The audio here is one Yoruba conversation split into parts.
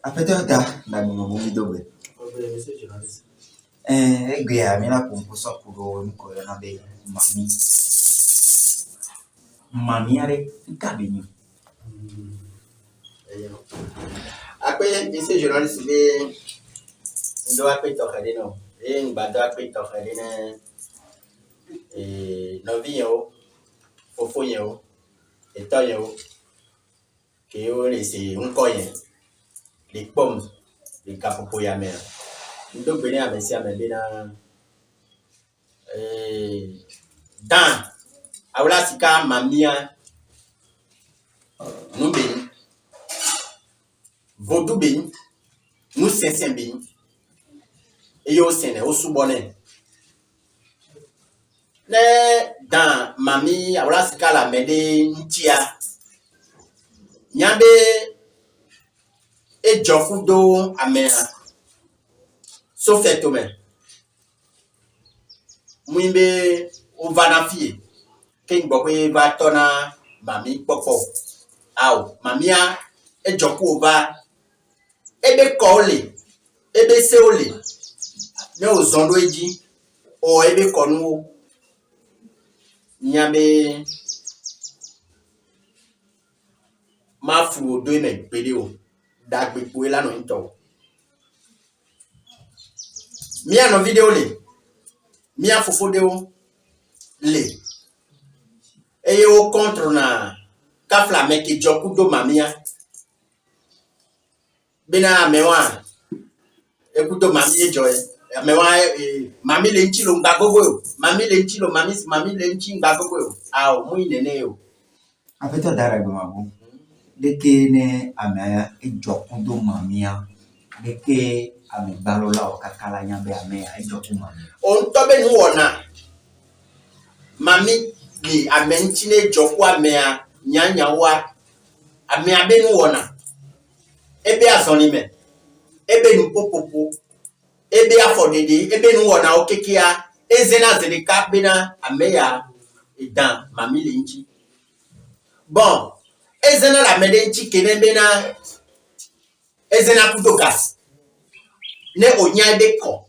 Apetota na mumidobe. Egwea mina kumpuso kuro nkoyo na be mami. Mami are kabini. Après, esse journaliste il doit appeler ton cadet non. Et il doit appeler ton cadet non vient fofo yo et toi yo que yo laisser un coin les pommes les capopo ya mère. Donc venir à monsieur Amebena dans awla sika mamia nous béni vodou béni nous sensen béni et yo sene au soubonne ne dans mami awla sika la mede ntia nyambe e jofudo amena sauf fait tome muimbe o vanafie king bokwe va tona mami popo aw mamia e joku ova ebe kole ebe seole ne ozondo eji o ebe konu nyambe mafu do eme peleo dagbe poela no into mia no video le mia fofo deo le eye o contre na kafla meki joku do mamia bena mewa ekuto mami joy mewa mami le nchilo ngagogo mami le nchilo mami le nchi ngagogo aw mu inene yo Apetota dara gbe mabu. Deke ne ame ejoku do mamia. Deke ame balola o kakala nyambe ame ejoku mamia. on tobe nu wona mami ni ame nchine joku ame a nyanya wa ame abe nu wona ebe azonime ebe nu popopo ebe afodede ebe nu wona okekia ezena zedeka bena ame ya edan mami le nchi bon ezena la mede nchi kene bena ezena kudokas ne onya ebe ko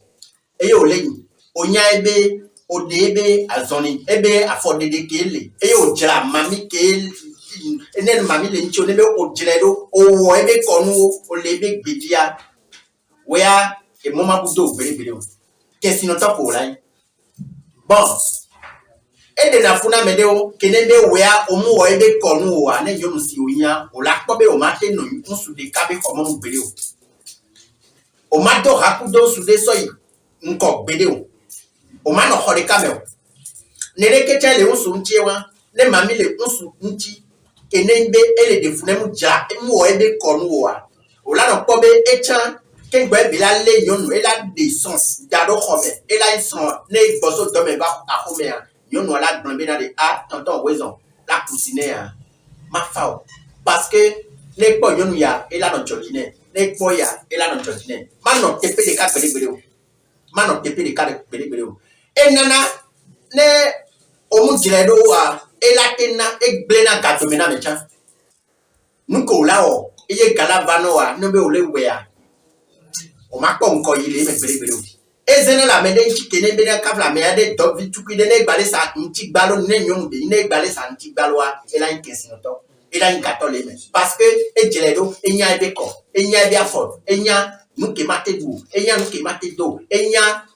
eye oleyi onya ebe ode ebe azoni ebe afodede kele eye ojra mami kele enen mami le nchi onebe ojra do owo ebe konu olebe gbedia wea e moma budo gbere o kesi no tapo lai bon ede na funa medeo kenebe wea omu wo ebe konu wa ne yo musi onya ola kpobe o mate no nsu de kabe komo gbere o ma do hakudo su de soyi nko gbere o ma no hore kamel nere kecha le nsu nchewa ne mami le nsu nchi kenebe ele de funemu ja emu wo ebe konu wa ola no kpobe echa kengbe bila le yonu ela de sens dado khome ela son ne gboso do me ba akome a yonu ala gbon be na de tonton wezon la cousine a ma fa parce que ne po yonu ya ela no jokine ne po ya ela no jokine ma no tepe de ka gbere o ma no tepe de ka gbere o enana ne omu jire do wa ela tena egblena gato me na mecha nuko la o eye gala vano wa no be ole we a o ma ko nko yile me gbere o ezene la mede chikene be na kafla me ade dog vitukide ne gbale sa nti gbalo ne nyom de ne gbale sa nti gbalo a ela nkesi no to ela nkato le me parce que ejele do enya ebe ko enya ebe afod enya nuke mate du enya nuke mate do enya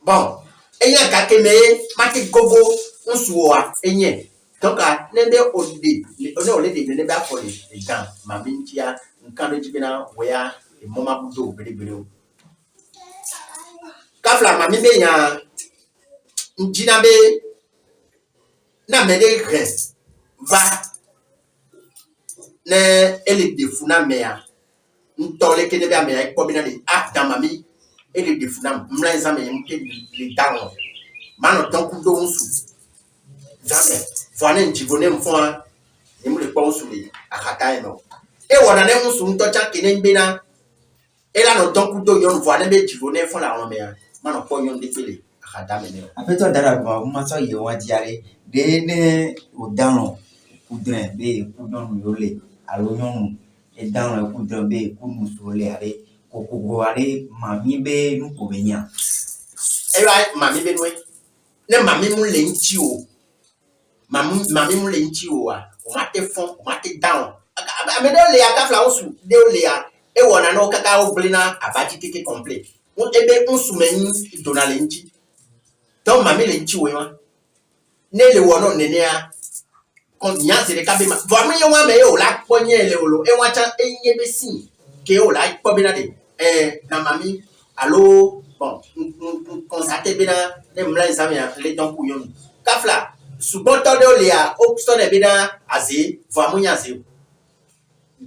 bon enya ka keme mate gogo nsuwa enye donc ne be ode ne ole de ne be afod e dan mami ntia nkan do jibina wea e moma budo gbere o kafla mami be ya njina be na mede rest va ne ele defuna meya ntole kene be meya ikobina de dans mami ele defuna mlanza me mke le dawo mano tonku do nsu jamais voine njivone mfo emu le suli akata eno e wona ne musu ntocha kene bena e la no ton kuto yon voile be jivone fon la on me mano ko yon de pele akata me ne Afeto dara guma ma so ye wa diare de ne o dano kudren be kudon yole alo yon e dano kudren be kunu sole are ko are mami be nu ko benya e wa mami be noe ne mami mu le nti o mami mu le nti o wa o ma te fon o ma te down me do le aka fla osu de o le a e wona no kaka o blina abati keke complete o ebe osu meni dona le nti donc mami le nti o wa ne le wono nene a kon nyanse de kabe ma vo mi yo wa me yo la ponye le olo e wa cha enye be si ke o la po bina de na mami allo bon constate bina ne mla nsamia le don ku yon kafla suboto de olia o sto de bina azi vo amu nyanse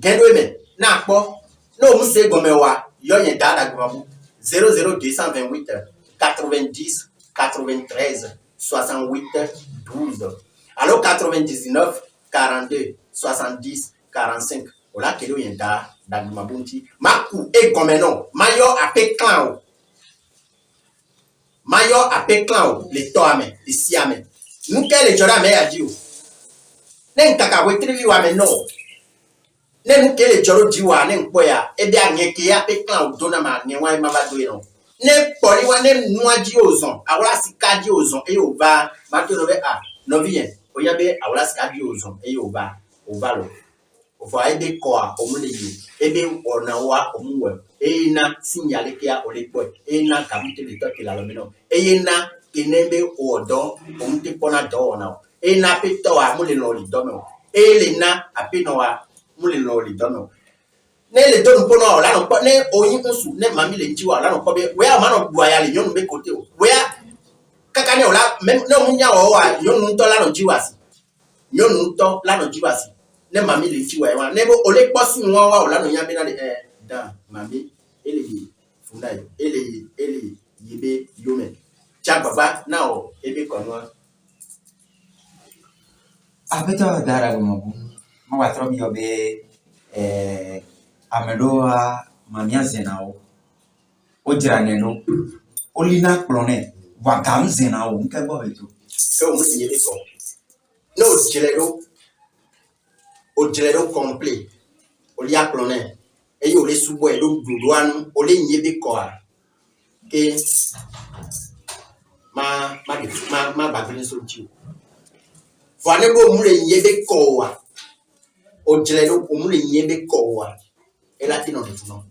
gendo me na po no mu se gome wa yo yen dada goma 00228 90 93 68 12 alors 99 42 70 45 ola kelo yen da goma bunti maku e gome no mayo ape clan le to ame le si ame nuke le jora me ya jiu nen kaka wetri wa me no ne mu kele joro jiwa ne npo ya e bia ngeke ya pe clan dona ma nwa ma ba do no ne pori wa ne nwa ji ozon awra sika ji ozon e yo ba ma to no be no bien o ya be awra sika ji ozon e yo ba o va lo o fa e be ko a o mu le yi e be ona wa o mu we e na signale ke ya o le po e na ka mu te le to ke la lo me no e na kenembe o do o mu te pona do na e na pe to a mu le no li do no e le na ape no wa mule no li dono ne le don pono la no ne oyin kunsu ne mami le jiwa la no ko be we ama no bua ya le yon be kote o we kaka ne ola me no munya o wa yon to la no jiwa si yon to la no jiwa si ne mami le jiwa e wa ne bo ole posi nwa wa ola no nya be na de da mami ele funa ele yibe yome cha baba na o ebe konwa Afeto dara guma ma wa tro mi obe amedoa mamia zenao o jirane no olina klone wa gam zenao nke bo beto ke o mu ye be ko no jilero complet o lia klone e yo le subo e do duduanu o le nye be ko a ke ma bagrin so ti vane go mu le nye be ko wa o jilero o mu le nye be ko wa e la ti no de no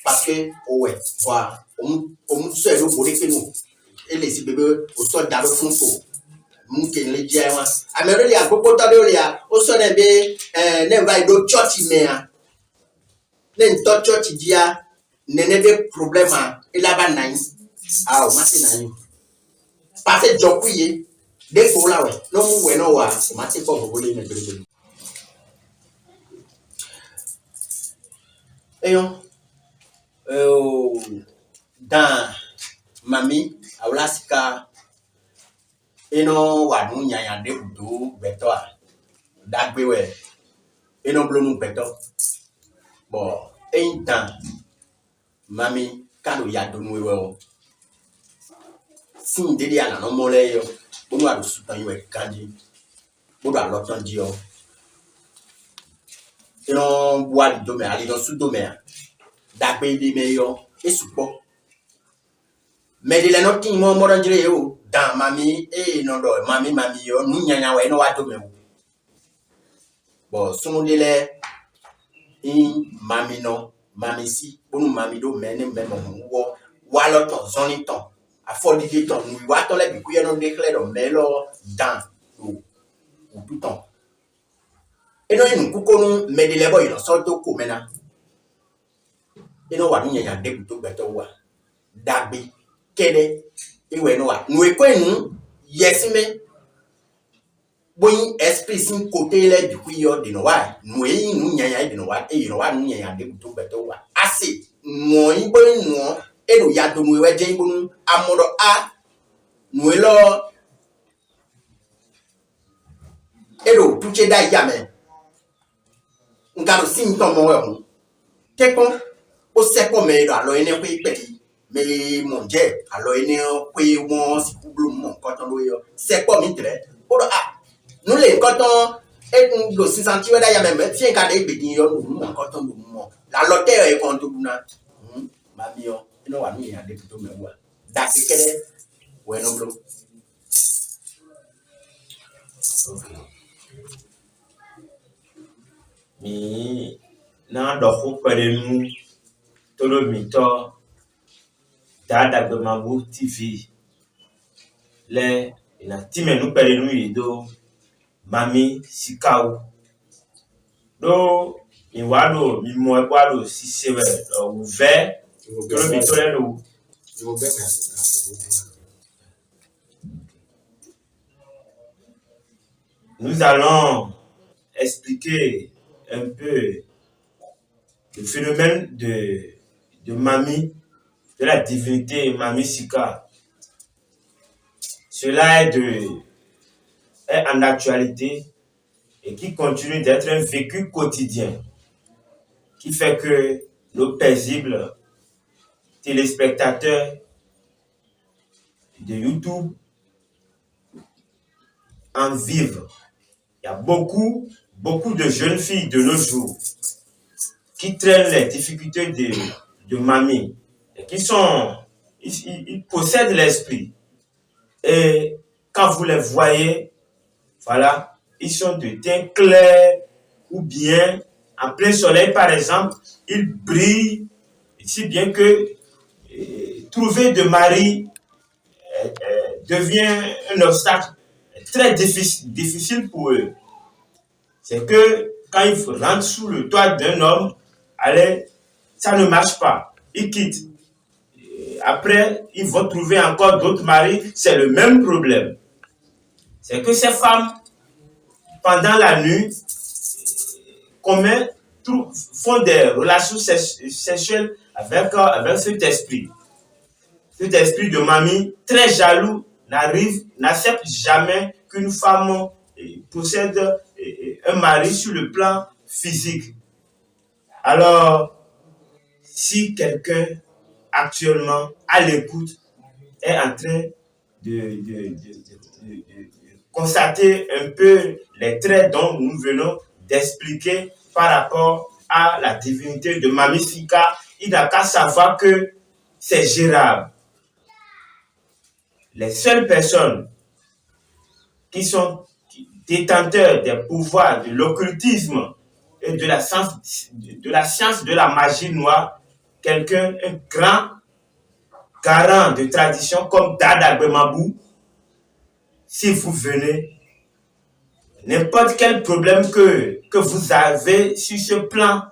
parce que o we wa o mu so e do bori pe no e le si bebe o so da do fun ko mu ke le je wa amero le agogo to de ya o so de be ne va do church me a ne to church dia ne be problema e la ba nan o ma ti nan parce que jokuye de ko la we no mu we no wa o ma ti ko bo le me bebe eyo dan mami awlasika eno wa nu nyanya de budu beto a dagbe we eno blonu beto bo dan mami kanu ya donu we o sin de dia na no mole yo bonu adu sutan we kanji bodu alotan ji o eno bua di do me ali do su do me dagbe di me yo esupo me de le no tin mo ranjire yo dan mami no do mami yo nu nyanya we no wa do me bo sunu de le mami no mami si bonu mami do me ne me mo wo wa lo ton zoni ton afodi de ton nu wa to le bi ku ye no de clear do me lo dan o tout ton eno yin kukonu me de le bo yo so to ko mena eno wa nu nyanya de to beto wa dagbe kede iwe no wa nu ekwenu yesime boyin esprit sin côté le du kuyo de no wa nu yin nu nyanya de no wa e no wa nu nyanya de to beto wa ase nu yin boyin nu e do ya do nu we je bonu amodo a nu lo e do tuche da ya me Ngaro sin to mo we Kekon, au second mais alors il n'est pas petit. Mais mon Dieu, alors il n'est pas bon, si vous voulez, mon coton, c'est quoi, mitre? Pour nous les cotons, et nous, si sentir d'ailleurs même, tiens, quand il dit, mon coton, la loterie est contre vous, ma vie, il n'a pas mis à des plutôt, mais ouais. D'accord, quel est, ouais, non, bleu. Mi na dɔxɔ ƒe ɖe nu tolomitɔ Dadagbe TV le na time nu ƒe ɖe nu yi do Mami Sikawo do mi wa do mi mo ebo alo sise we uve tolomitɔ le lo. Nous allons expliquer un peu le phénomène de Mami, de la divinité Mami Sika. Cela est en actualité et qui continue d'être un vécu quotidien qui fait que nos paisibles téléspectateurs de YouTube en vivent. Il y a beaucoup de jeunes filles de nos jours qui traînent les difficultés de Mami et qui ils possèdent l'esprit. Et quand vous les voyez, voilà, ils sont de teint clair ou bien en plein soleil, par exemple, ils brillent si bien que trouver de mari devient un obstacle très difficile pour eux. C'est que quand ils rentrent sous le toit d'un homme, allez, ça ne marche pas. Ils quittent. Après, ils vont trouver encore d'autres maris, c'est le même problème. C'est que ces femmes, pendant la nuit, font des relations sexuelles avec cet esprit. Cet esprit de Mami, très jaloux, n'accepte jamais qu'une femme possède un mari sur le plan physique. Alors, si quelqu'un actuellement à l'écoute est en train de constater un peu les traits dont nous venons d'expliquer par rapport à la divinité de Mami Sika, il n'a qu'à savoir que c'est gérable. Les seules personnes qui sont détenteurs des pouvoirs de l'occultisme et de la science de la magie noire, un grand garant de tradition comme Dadagbe Mabou, si vous venez, n'importe quel problème que vous avez sur ce plan,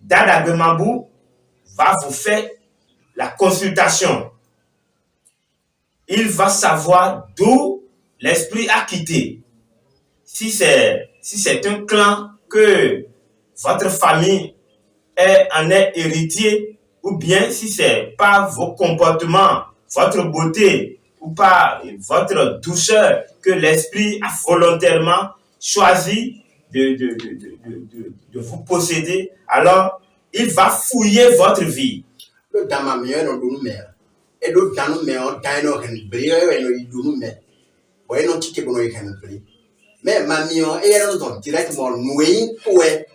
Dadagbe Mabou va vous faire la consultation. Il va savoir d'où l'esprit a quitté. Si c'est un clan que votre famille en est héritier, ou bien si c'est par vos comportements, votre beauté, ou par votre douceur que l'esprit a volontairement choisi de vous posséder, alors il va fouiller votre vie. Le damamien no dunu me. E do danu me on taino hen bri e no idunu me. Boy no tike bono e hen bri. Mais mamion e no don directement noué toué.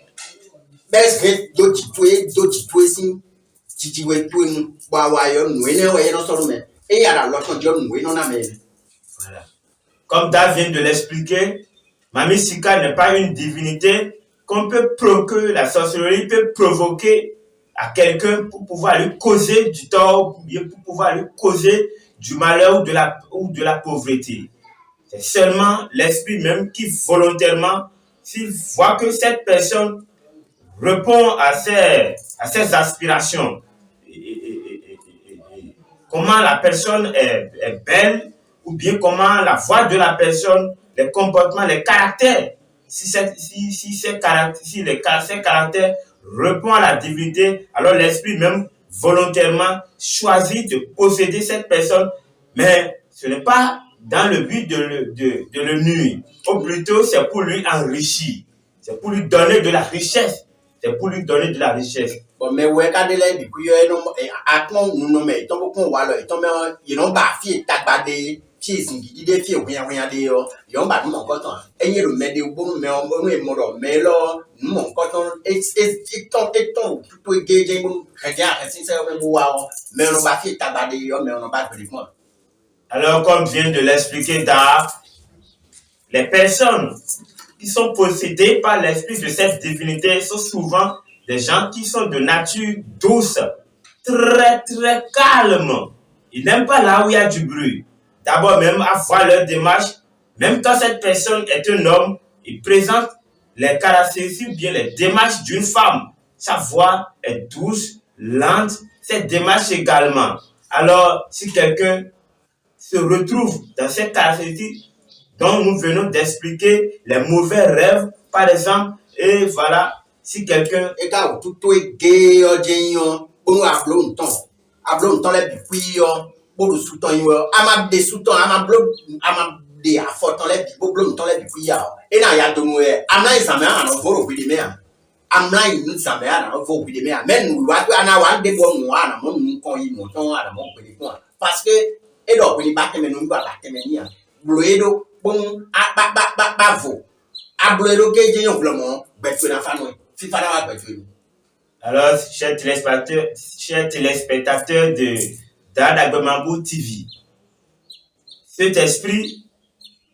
Besque do titoué sin titiwe toué wa wa yo noué ne wa no so me. E yara lo ton jo noué no na me. Voilà. Comme Dave vient de l'expliquer, Mami Sika n'est pas une divinité que la sorcellerie peut provoquer à quelqu'un pour pouvoir lui causer du tort, ou bien pour pouvoir lui causer du malheur ou de la pauvreté. C'est seulement l'esprit même qui volontairement, s'il voit que cette personne répond à ses aspirations, comment la personne est belle, ou bien comment la voix de la personne, les comportements, les caractères, si ces caractères répondent à la divinité, alors l'esprit même volontairement choisit de posséder cette personne, mais ce n'est pas dans le but de le nuire, ou plutôt c'est pour lui enrichir. C'est pour lui donner de la richesse. C'est pour lui donner de la richesse. Bon, mais ouais, quand il est depuis à quand nous nommons, il tombe qu'on voit là, il tombe, il n'ont pas fait tabac qui est singulier, des filles, rien de ils ont pas nous mon coton. Et il le met des bons, mais on est mort, mais là, nous mon coton, et ton, tout est gay, regarde, c'est ça, mais on n'a pas fait tabac, mais on n'a pas fait moi. Alors, comme vient de l'expliquer Da, les personnes qui sont possédées par l'esprit de cette divinité sont souvent des gens qui sont de nature douce, très très calme. Ils n'aiment pas là où il y a du bruit. D'abord, même à voir leur démarche, même quand cette personne est un homme, il présente les caractéristiques ou bien les démarches d'une femme. Sa voix est douce, lente, cette démarche également. Alors, si quelqu'un se retrouve dans cette caractéristique dont nous venons d'expliquer les mauvais rêves, par exemple, et voilà, si quelqu'un... Et quand tout est gay, on a ablon ton les puis pour le sous-ton, ama des sous-ton, ama des affaires ton les blon ton les puis et là il y a de nous, amna examen en voro puis de mer. Amna il nous examen en voro puis de mer. Mais nous, ana wa de bon nous ana mon nous kon yi mon ton ana mon puis de parce que et donc il bat mais nous va battre mais ni bloedo bon ba vo. Abloedo ke je yon vlement, betu na fa nous. Si fa na betu. Alors, chers téléspectateurs de Dadagbemabou TV, cet esprit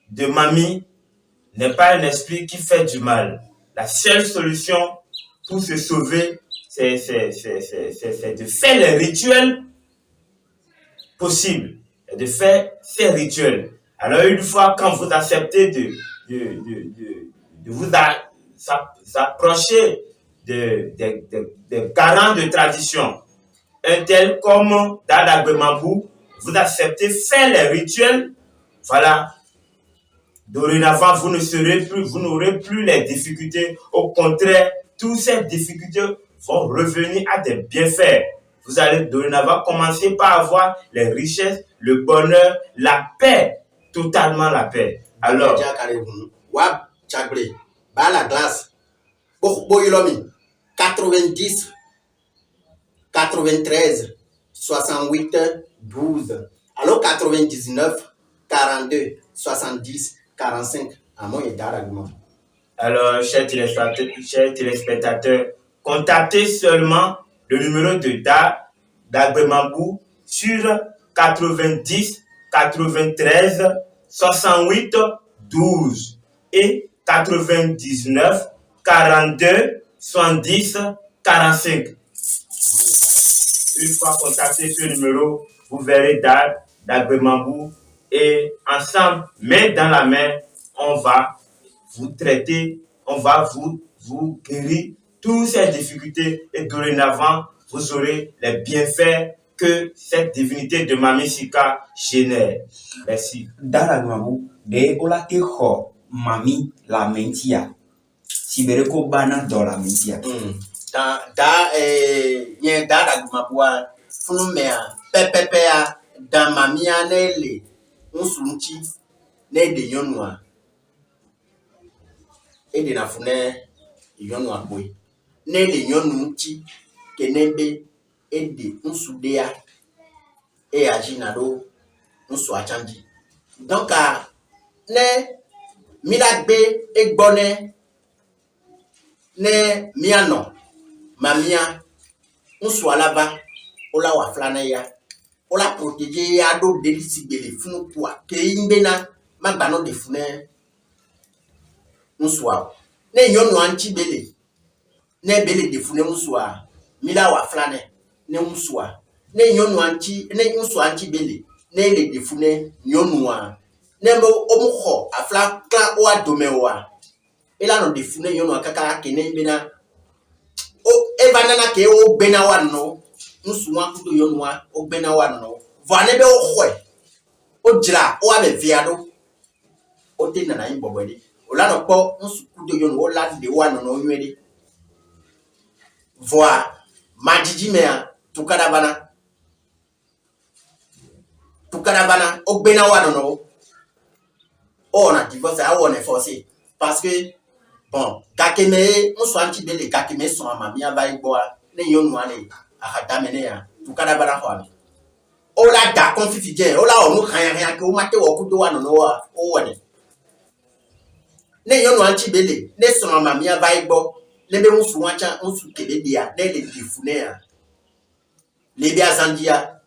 de mamie n'est pas un esprit qui fait du mal. La seule solution pour se sauver, c'est de faire les rituels possibles, de faire ces rituels. Alors, une fois quand vous acceptez de vous approcher des garants de tradition, un tel comme Dadagbemabou, vous acceptez faire les rituels, voilà. Dorénavant, vous n'aurez plus les difficultés. Au contraire, toutes ces difficultés vont revenir à des bienfaits. Vous allez dorénavant commencer par avoir les richesses, le bonheur, la paix, totalement la paix. Alors, la glace, 90, 93, 68, 12. Alors 99, 42, 70, 45. À moi, il y a d'argument. Alors, chers téléspectateurs, contactez seulement le numéro de Dadagbemabou sur 90, 93, 68, 12 et 99, 42, 70, 45. Une fois contacté ce numéro, vous verrez Dadagbemabou et ensemble, main dans la main, on va vous traiter, on va vous guérir toutes ces difficultés et dorénavant, vous aurez les bienfaits que cette divinité de Mami Sika génère. Merci. Dadagbemabou, de ola te ho mami la mentia. Si bereko bana do la mentia. Yen Dadagbemabou funu mea pepepe da mamia nele unsunchi ne de yonwa e de na fune yonwa boy ne le yonunchi kenebe e de unsudea e ajinado unsu achanji donc ne milagbe e gbone ne miano mamia unsu alaba ola wa flana ya ola protéger ya do delisi bele funu kwa ke imbena magbano de fune unsuwa ne yonu anchi bele ne bele de fune unsuwa mila wa flane ne unsuwa ne yonu anchi ne unsuwa anchi bele ne le de fune yonuwa ne mo omuho afla kla o adomewa ela no de fune yonu akaka ke ne imbena o evanana ke o bena wa no nsuwa kudo yonwa ogbena wa no vane be ohwe ojira o ame viado o de na yin bobodi o la no po nsu kudo yonwa o la de wa no nwede voa majiji me tukadabana ogbena wa no o na divorce a won e forcer parce que bon kakeme on soit anti bele kakeme son mamia ba igboa ne yonu ale akadamene ya tukada bara hwa ola da confident ola onu kan yan ke o mate wo kudo wa no wa o woni ne yonu anti bele ne son mamia ba igbo lebe musu wacha musu kebe dia ne le difune ya le bia zandia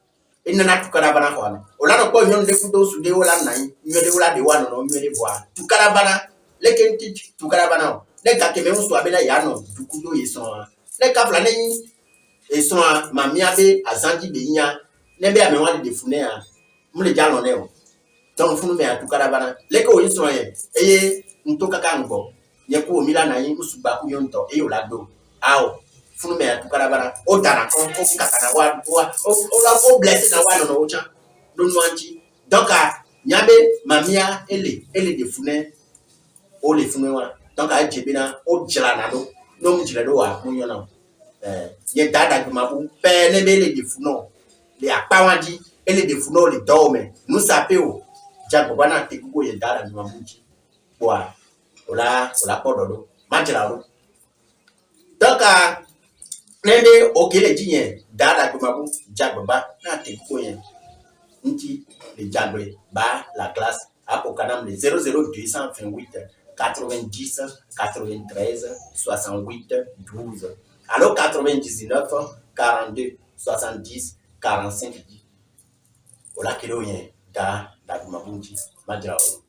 inana tukada bara hwa ola no ko yonu de kudo su de ola nan nyede ola de wa no nyede boa tukada bara lekenti tukada bara ne kakeme musu abela ya no dukudo yeson ne kapla ne e son mamia be azandi be nya ne be ame wa de fune a mu le jalo ne o ton funu me atukara bana le ko yeson ye eye ntoka ka ngo ye ko mi la na yin usuba ku yonto e yo lado awo funu me atukara bana o dara ko kaka na wa o la ko bless na wa no cha do no anti donc nyabe mamia ele de fune o le fune wa donc a jebina o jila na do no mu jila do wa mu yona ye dada gumabu pe ne be le defuno le akpawandi ele defuno le dome nous sapeo jago bana te kugo ye dada gumabu boa ola pododo majira ro donc nende okele jinye dada gumabu jago ba na te kugo ye nti le jago ba la classe apo kanam le 00228 90 93 68 12 alors 99 42 70 45 ola kilo yen da gumabunji majira o